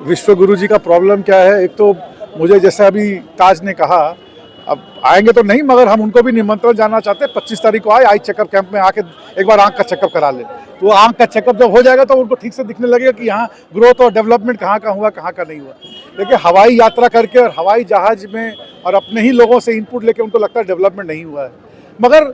विश्वगुरु जी का प्रॉब्लम क्या है, एक तो मुझे जैसे अभी ताज ने कहा, अब आएंगे तो नहीं मगर हम उनको भी निमंत्रण जाना चाहते हैं। 25 तारीख को आए आई चेकअप कैंप में आके एक बार आंख का चेकअप करा ले, तो आंख का चेकअप जब हो जाएगा तो उनको ठीक से दिखने लगेगा कि यहाँ ग्रोथ और डेवलपमेंट कहाँ का हुआ कहाँ का नहीं हुआ। देखिए हवाई यात्रा करके और हवाई जहाज में और अपने ही लोगों से इनपुट लेके उनको लगता है डेवलपमेंट नहीं हुआ है, मगर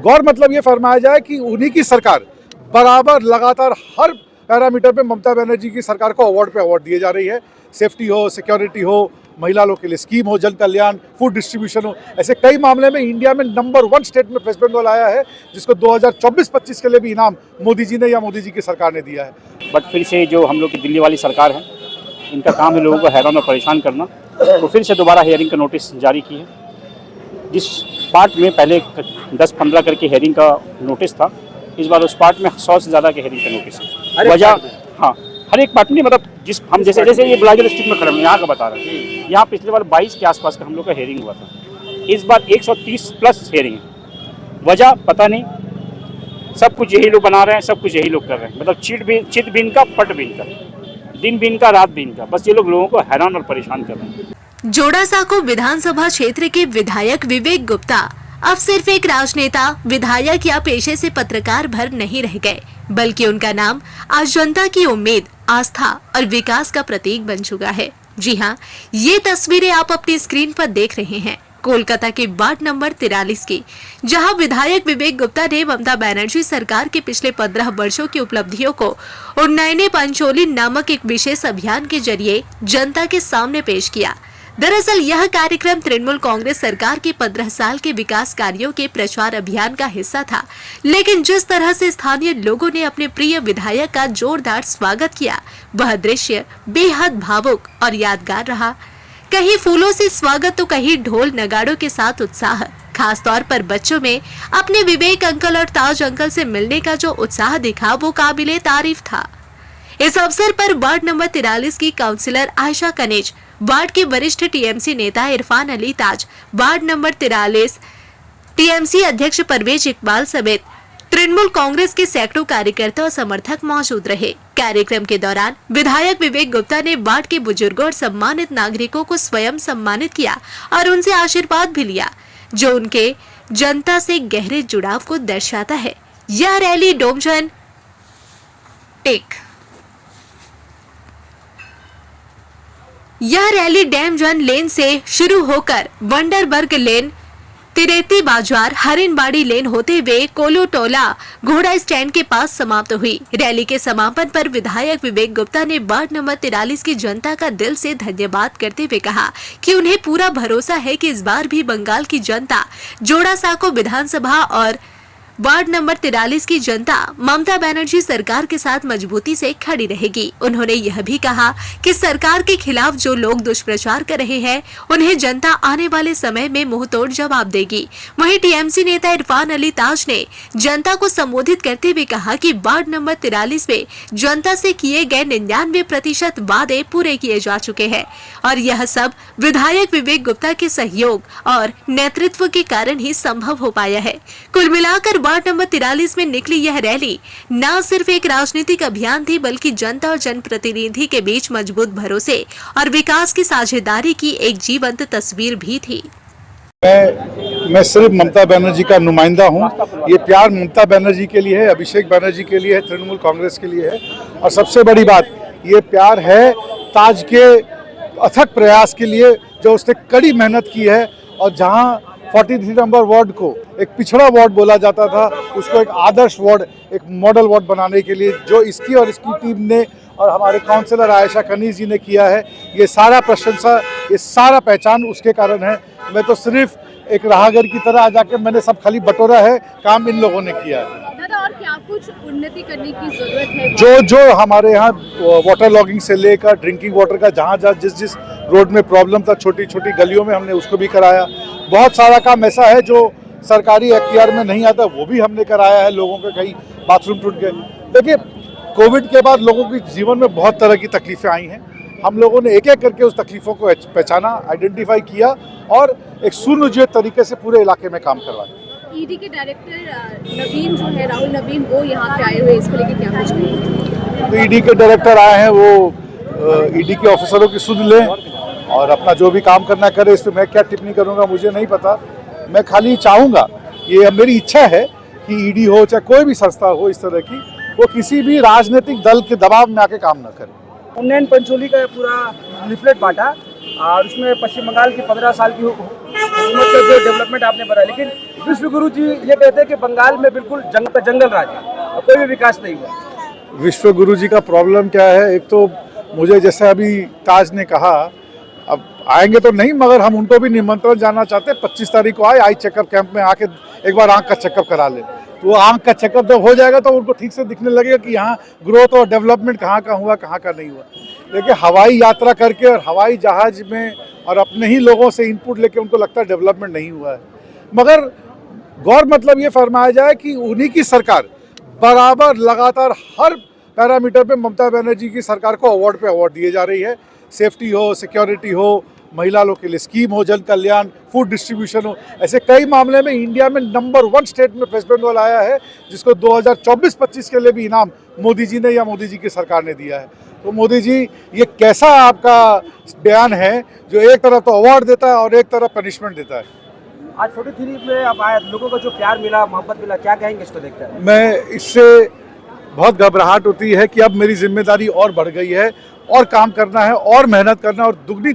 गौर मतलब ये फरमाया जाए कि उन्हीं की सरकार बराबर लगातार हर पैरामीटर पे ममता बनर्जी की सरकार को अवार्ड पे अवार्ड दिए जा रही है। सेफ्टी हो, सिक्योरिटी हो, महिला लोग के लिए स्कीम हो, जन कल्याण, फूड डिस्ट्रीब्यूशन हो, ऐसे कई मामले में इंडिया में नंबर 1 स्टेट में वेस्ट बंगाल आया है, जिसको 2024-25 के लिए भी इनाम मोदी जी ने या मोदी जी की सरकार ने दिया है। बट फिर से जो हम लोग की दिल्ली वाली सरकार है, इनका काम है लोगों को हैरान और परेशान करना, तो फिर से दोबारा हेयरिंग का नोटिस जारी की है। जिस पार्ट में पहले 10-15 करके हेयरिंग का नोटिस था, इस बार उस पार्ट में 100 से ज़्यादा के हेयरिंग का नोटिस है। वजह हाँ, हर एक पार्ट में, मतलब जिस हम जैसे ये ब्लाइजर डिस्ट्रिक्ट में खड़े हैं, यहाँ का बता रहे हैं, यहाँ पिछले बार 22 के आसपास का हम लोग का हेयरिंग हुआ था, इस बार 130 प्लस हेयरिंग है। वजह पता नहीं, सब कुछ यही लोग बना रहे हैं, सब कुछ यही लोग कर रहे हैं, मतलब चित भी इनका, पट भी इनका, दिन भी इनका, रात भी इनका, बस ये लोग लोगों को हैरान और परेशान कर रहे हैं। जोड़ासांको विधानसभा क्षेत्र के विधायक विवेक गुप्ता अब सिर्फ एक राजनेता, विधायक या पेशे से पत्रकार भर नहीं रह गए, बल्कि उनका नाम आज जनता की उम्मीद, आस्था और विकास का प्रतीक बन चुका है। जी हाँ, ये तस्वीरें आप अपनी स्क्रीन पर देख रहे हैं कोलकाता के वार्ड नंबर 43 की, जहां विधायक विवेक गुप्ता ने ममता बनर्जी सरकार के पिछले 15 वर्षों की उपलब्धियों को उन्नयने पंचोली नामक एक विशेष अभियान के जरिए जनता के सामने पेश किया। दरअसल यह कार्यक्रम तृणमूल कांग्रेस सरकार के 15 साल के विकास कार्यों के प्रचार अभियान का हिस्सा था, लेकिन जिस तरह से स्थानीय लोगों ने अपने प्रिय विधायक का जोरदार स्वागत किया, वह दृश्य बेहद भावुक और यादगार रहा। कहीं फूलों से स्वागत तो कहीं ढोल नगाड़ों के साथ उत्साह। खास तौर पर बच्चों में अपने विवेक अंकल और ताज अंकल से मिलने का जो उत्साह दिखा, वो काबिले तारीफ था। इस अवसर पर वार्ड नंबर 43 की काउंसिलर आयशा कनेज, वार्ड के वरिष्ठ टीएमसी नेता इरफान अली ताज, वार्ड नंबर 43 टीएमसी अध्यक्ष परवेज इकबाल समेत तृणमूल कांग्रेस के सैकड़ों कार्यकर्ता और समर्थक मौजूद रहे। कार्यक्रम के दौरान विधायक विवेक गुप्ता ने वार्ड के बुजुर्गों और सम्मानित नागरिकों को स्वयं सम्मानित किया और उनसे आशीर्वाद भी लिया, जो उनके जनता से गहरे जुड़ाव को दर्शाता है। यह रैली डोमजन डैमजन लेन से शुरू होकर वंडरबर्ग लेन, तिरेती बाजार, हरिनबाड़ी लेन होते हुए कोलोटोला घोड़ा स्टैंड के पास समाप्त हुई। रैली के समापन पर विधायक विवेक गुप्ता ने वार्ड नंबर 43 की जनता का दिल से धन्यवाद करते हुए कहा कि उन्हें पूरा भरोसा है कि इस बार भी बंगाल की जनता, जोड़ासांको विधानसभा और वार्ड नंबर 43 की जनता ममता बनर्जी सरकार के साथ मजबूती से खड़ी रहेगी। उन्होंने यह भी कहा कि सरकार के खिलाफ जो लोग दुष्प्रचार कर रहे हैं, उन्हें जनता आने वाले समय में मुंहतोड़ जवाब देगी। वहीं टीएमसी नेता इरफान अली ताज ने जनता को संबोधित करते हुए कहा कि वार्ड नंबर 43 में जनता से किए गए 99% वादे पूरे किए जा चुके हैं और यह सब विधायक विवेक गुप्ता के सहयोग और नेतृत्व के कारण ही संभव हो पाया है। कुल मिलाकर वार्ड नंबर 43 में निकली यह रैली न सिर्फ एक राजनीतिक अभियान थी, बल्कि जनता और जनप्रतिनिधि के बीच मजबूत भरोसे और विकास की साझेदारी की एक जीवंत तस्वीर भी थी। मैं सिर्फ ममता बनर्जी का नुमाइंदा हूं। ये प्यार ममता बनर्जी के लिए है, अभिषेक बनर्जी के लिए है, तृणमूल कांग्रेस के लिए है, और सबसे बड़ी बात ये प्यार है ताज के अथक प्रयास के लिए, जो उसने कड़ी मेहनत की है और जहां 43 नंबर वार्ड को एक पिछड़ा वार्ड बोला जाता था, उसको एक आदर्श वार्ड, एक मॉडल वार्ड बनाने के लिए जो इसकी और इसकी टीम ने और हमारे काउंसलर आयशा कनीज जी ने किया है, ये सारा प्रशंसा, ये सारा पहचान उसके कारण है। मैं तो सिर्फ एक राहगर की तरह आ जाके मैंने सब खाली बटोरा है, काम इन लोगों ने किया है। दादा, और क्या कुछ उन्नति करने की जरूरत है? जो हमारे यहाँ वाटर लॉगिंग से लेकर ड्रिंकिंग वाटर का जहाँ जिस रोड में प्रॉब्लम था, छोटी छोटी गलियों में हमने उसको भी कराया। बहुत सारा काम ऐसा है जो सरकारी अख्तियार में नहीं आता, वो भी हमने कराया है। लोगों के कई बाथरूम टूट गए। देखिए, कोविड के बाद लोगों के जीवन में बहुत तरह की तकलीफें आई हैं। हम लोगों ने एक एक करके उस तकलीफों को पहचाना, आइडेंटिफाई किया और एक सुनियोजित तरीके से पूरे इलाके में काम करवाया। ईडी के डायरेक्टर नवीन जो है, राहुल नवीन, वो यहाँ पे आए हुए, इसको लेकर क्या कुछ कहेंगे? तो ईडी के डायरेक्टर आए हैं, वो ईडी के ऑफिसरों की सुध लें और अपना जो भी काम करना करे। इस पर मैं क्या टिप्पणी करूंगा मुझे नहीं पता। मैं खाली चाहूँगा, ये मेरी इच्छा है कि ईडी हो चाहे कोई भी संस्था हो इस तरह की, वो किसी भी राजनीतिक दल के दबाव में आके काम न करे। उन्नयन पंचोली का पूरा लिफलेट बांटा और उसमें पश्चिम बंगाल की 15 साल की हुकूमत का जो डेवलपमेंट आपने बताया, लेकिन विश्व गुरु जी ये कहते हैं कि बंगाल में बिल्कुल जंगल राज है और कोई भी विकास नहीं हुआ। विश्व गुरु जी का प्रॉब्लम क्या है, एक तो मुझे जैसे अभी ताज ने कहा, अब आएंगे तो नहीं मगर हम उनको भी निमंत्रण जाना चाहते हैं। 25 तारीख को आए, आई चेकअप कैंप में आके एक बार आंख का चेकअप करा ले। तो आंख का चेकअप जब हो जाएगा तो उनको ठीक से दिखने लगेगा कि यहाँ ग्रोथ और डेवलपमेंट कहाँ का हुआ कहाँ का नहीं हुआ। लेकिन हवाई यात्रा करके और हवाई जहाज में और अपने ही लोगों से इनपुट लेके उनको लगता है डेवलपमेंट नहीं हुआ है। मगर गौर मतलब ये फरमाया जाए कि उन्हीं की सरकार बराबर लगातार हर पैरामीटर पे ममता बनर्जी की सरकार को अवार्ड पे अवार्ड दिए जा रही है। सेफ्टी हो, सिक्योरिटी हो, महिला लोग के लिए स्कीम हो, जन कल्याण, फूड डिस्ट्रीब्यूशन हो, ऐसे कई मामले में इंडिया में नंबर 1 स्टेट में वेस्ट बंगाल आया है, जिसको 2024-25 के लिए भी इनाम मोदी जी ने या मोदी जी की सरकार ने दिया है। तो मोदी जी, ये कैसा आपका बयान है जो एक तरफ तो अवार्ड देता है और एक तरफ पनिशमेंट देता है। आज 43 में अब आया, लोगों को जो प्यार मिला, मोहब्बत मिला, क्या कहेंगे इसको देखते हैं? मैं इससे बहुत घबराहट होती है कि अब मेरी जिम्मेदारी और बढ़ गई है और काम करना है और मेहनत करना है और दुगनी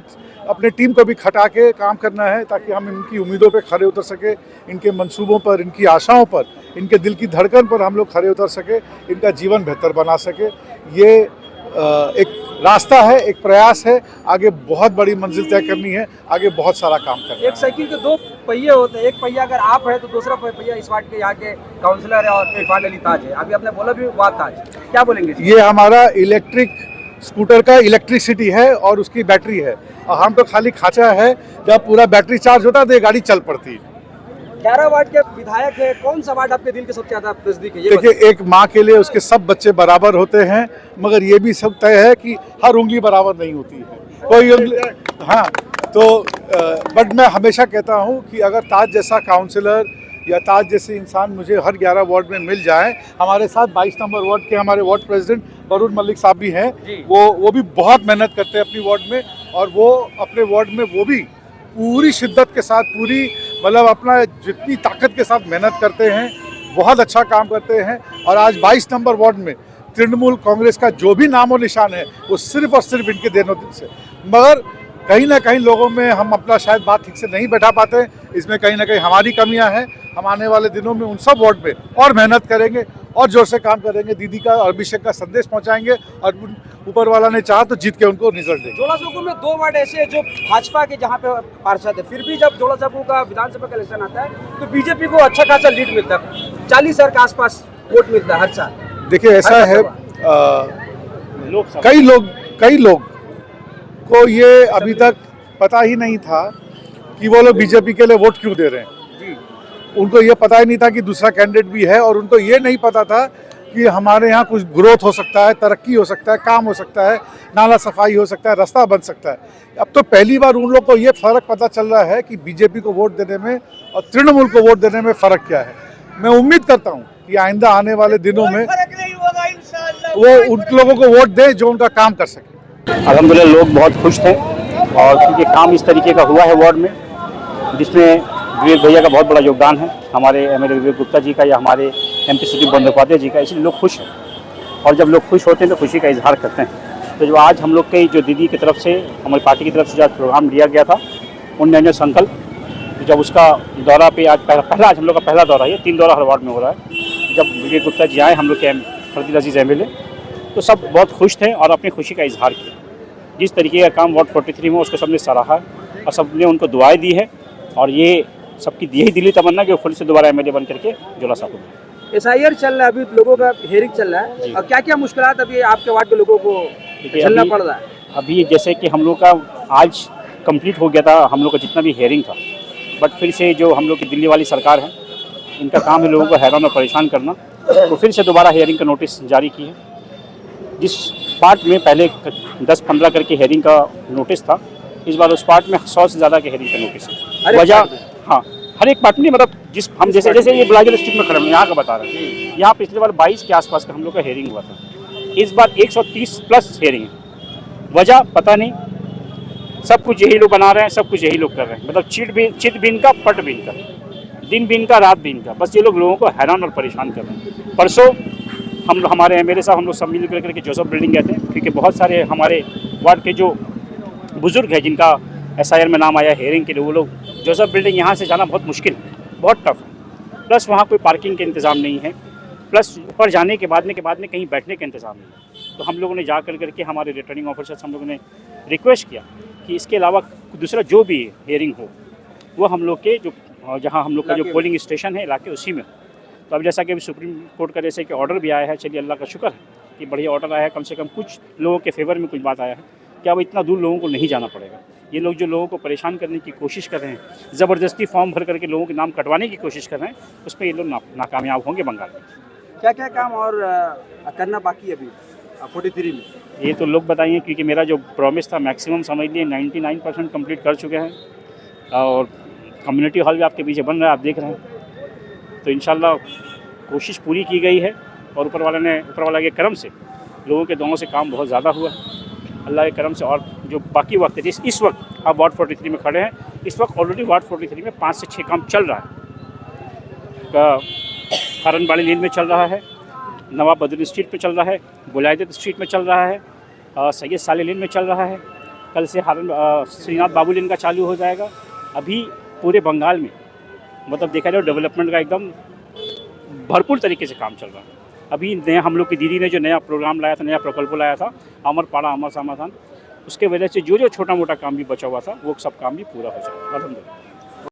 अपने टीम को भी खटा के काम करना है ताकि हम इनकी उम्मीदों पे खरे उतर सके, इनके मंसूबों पर, इनकी आशाओं पर, इनके दिल की धड़कन पर हम लोग खरे उतर सके, इनका जीवन बेहतर बना सके। ये एक रास्ता है, एक प्रयास है, आगे बहुत बड़ी मंजिल तय करनी है, आगे बहुत सारा काम करना है। एक साइकिल के 2 पहिए होते हैं, एक पहिया अगर आप है तो दूसरा पहिया इस वार्ड के यहाँ के काउंसलर है और इरफान अली ताज है। अभी आपने बोला भी बात ताज, क्या बोलेंगे? ये हमारा इलेक्ट्रिक स्कूटर का इलेक्ट्रिसिटी है और उसकी बैटरी है और हम तो खाली खाचा है, जब पूरा बैटरी चार्ज होता है तो ये गाड़ी चल पड़ती है। 11 वार्ड के विधायक है, कौन सा वार्ड आपके दिल के सबसे ज्यादा नजदीक है? देखिए, एक माँ के लिए उसके सब बच्चे बराबर होते हैं, मगर ये भी सब तय है कि हर उंगली बराबर नहीं होती है। कोई उंगली, हाँ, तो बट मैं हमेशा कहता हूँ कि अगर ताज जैसा काउंसलर या ताज जैसे इंसान मुझे हर 11 वार्ड में मिल जाए। हमारे साथ 22 नंबर वार्ड के हमारे वार्ड प्रेसिडेंट वरुण मलिक साहब भी हैं, वो भी बहुत मेहनत करते हैं अपनी वार्ड में और वो अपने वार्ड में वो भी पूरी शिद्दत के साथ, पूरी मतलब अपना जितनी ताकत के साथ मेहनत करते हैं, बहुत अच्छा काम करते हैं। और आज 22 नंबर वार्ड में तृणमूल कांग्रेस का जो भी नामो निशान है वो सिर्फ और सिर्फ इनके देनों से। मगर कहीं ना कहीं लोगों में हम अपना शायद बात ठीक से नहीं बैठा पाते, इसमें कहीं ना कहीं हमारी कमियां हैं। हम आने वाले दिनों में उन सब वार्ड में और मेहनत करेंगे और जोर से काम करेंगे, दीदी का और अभिषेक का संदेश पहुंचाएंगे और ऊपर वाला ने चाहा तो जीत के उनको रिजल्ट देंगे। जोड़ासांको में 2 वार्ड ऐसे हैं जो भाजपा के जहाँ पे पार्षद है, फिर भी जब जोड़ासांको का विधानसभा का इलेक्शन आता है तो बीजेपी को अच्छा खासा लीड मिलता है, 40,000 के आसपास वोट मिलता है हर साल। देखिए, ऐसा है, कई लोग को ये अभी तक पता ही नहीं था कि वो लोग बीजेपी के लिए वोट क्यों दे रहे हैं। उनको ये पता ही नहीं था कि दूसरा कैंडिडेट भी है और उनको ये नहीं पता था कि हमारे यहाँ कुछ ग्रोथ हो सकता है, तरक्की हो सकता है, काम हो सकता है, नाला सफाई हो सकता है, रास्ता बन सकता है। अब तो पहली बार उन लोग को ये फ़र्क पता चल रहा है कि बीजेपी को वोट देने में और तृणमूल को वोट देने में फ़र्क क्या है। मैं उम्मीद करता हूँ कि आइंदा आने वाले दिनों में वो उन लोगों को वोट दें जो उनका काम कर सके। अल्हम्दुलिल्लाह लोग बहुत खुश थे और क्योंकि काम इस तरीके का हुआ है वार्ड में, जिसमें विवेक भैया का बहुत बड़ा योगदान है, हमारे एमएलए विवेक गुप्ता जी का या हमारे एमपी सुदीप बंदोपाध्याय जी का, इसलिए लोग खुश हैं। और जब लोग खुश होते हैं तो खुशी का इजहार करते हैं। तो जो आज हम लोग के जो दीदी की तरफ से, हमारी पार्टी की तरफ से जो प्रोग्राम लिया गया था उन्नयन संकल्प, तो जब उसका दौरा पे आज पहला आज हम लोग का पहला दौरा है, 3 दौरा हर वार्ड में हो रहा है। जब विवेक गुप्ता जी आए हम लोग के फर्दील अजीज़ एमएलए, तो सब बहुत खुश थे और अपनी खुशी का इजहार किया। जिस तरीके का काम वार्ड 43 में उसको सबने सराहा और सबने उनको दुआएं दी है और ये सबकी यही दिली तमन्ना कि वो फिर से दोबारा एमएलए बन करके जोड़ासांको में। SIR चल रहा है, अभी लोगों का हेयरिंग चल रहा है, और क्या क्या मुश्किलात अभी आपके वार्ड के लोगों को झेलना पड़ रहा है? अभी जैसे कि हम लोग का आज कंप्लीट हो गया था हम लोग का जितना भी हेयरिंग था, बट फिर से जो हम लोग की दिल्ली वाली सरकार है, इनका काम है लोगों को हैरान और परेशान करना, तो फिर से दोबारा हेयरिंग का नोटिस जारी की है। जिस पार्ट में पहले 10-15 करके हेयरिंग का नोटिस था, इस बार उस पार्ट में 100 से ज़्यादा के हेयरिंग का नोटिस है। वजह, हाँ, हर एक पार्ट में, मतलब जिस हम जैसे ये ब्लागर स्ट्रीट में खड़े हैं, यहाँ का बता रहे हैं, यहाँ पिछले बार 22 के आसपास का हम लोग का हेयरिंग हुआ था, इस बार 130 प्लस हेयरिंग है। वजह पता नहीं, सब कुछ यही लोग बना रहे हैं, सब कुछ यही लोग कर रहे हैं। मतलब चित भी इनका, पट भी इनका, दिन भी इनका, रात भी इनका। बस ये लोग लोगों को हैरान और परेशान कर रहे हैं। परसों हमारे एमएलए साहब हम लोग सब मिल करके जोसेफ बिल्डिंग गए थे, क्योंकि बहुत सारे हमारे वार्ड के जो बुजुर्ग हैं जिनका SIR में नाम आया हेयरिंग के लिए, वो लोग जोसेफ बिल्डिंग यहाँ से जाना बहुत मुश्किल, बहुत टफ है। प्लस वहाँ कोई पार्किंग के इंतज़ाम नहीं है, प्लस ऊपर जाने के बाद में कहीं बैठने का इंतज़ाम नहीं है। तो हम लोगों ने जा करके हमारे रिटर्निंग ऑफिसर्स हम लोगों ने रिक्वेस्ट किया कि इसके अलावा दूसरा जो भी हेयरिंग हो वो हम लोग के जो जहाँ हम लोग का जो पोलिंग स्टेशन है इलाके उसी में हो। तो अब जैसा कि अभी सुप्रीम कोर्ट का जैसे कि ऑर्डर भी आया है, चलिए अल्लाह का शुक्र है कि बढ़िया ऑर्डर आया है, कम से कम कुछ लोगों के फेवर में कुछ बात आया है कि अब इतना दूर लोगों को नहीं जाना पड़ेगा। ये लोग जो लोगों को परेशान करने की कोशिश कर रहे हैं, ज़बरदस्ती फॉर्म भर करके लोगों के नाम कटवाने की कोशिश कर रहे हैं, उस पर ये लोग नाकामयाब होंगे बंगाल में। क्या क्या काम और करना बाकी है अभी 43 में? ये तो लोग बताइए, क्योंकि मेरा जो प्रॉमिस था मैक्सिमम समझ लिए 99% कंप्लीट कर चुके हैं, और कम्युनिटी हॉल भी आपके पीछे बन रहा है, आप देख रहे हैं। तो इंशाल्लाह कोशिश पूरी की गई है, और ऊपर वाला के करम से, लोगों के दुआओं से काम बहुत ज़्यादा हुआ है, अल्लाह के करम से। और जो बाकी वक्त है, इस वक्त आप वार्ड 43 में खड़े हैं, इस वक्त ऑलरेडी वार्ड 43 में 5 से 6 काम चल रहा है। हरनबाड़ी लेन में चल रहा है, नवाब बदरुद्दीन स्ट्रीट पे चल रहा है, बुलायदत स्ट्रीट में चल रहा है, सैयद साले लेन में चल रहा है, कल से श्रीनाथ बाबू लेन का चालू हो जाएगा। अभी पूरे बंगाल में मतलब देखा जाए डेवलपमेंट का एकदम भरपूर तरीके से काम चल रहा है। अभी नया हम लोग की दीदी ने जो नया प्रोग्राम लाया था, नया प्रकल्प लाया था, अमर पाड़ा अमर समाधान, उसके वजह से जो छोटा मोटा काम भी बचा हुआ था वो सब काम भी पूरा हो जाएगा। अलहम्दुलिल्लाह।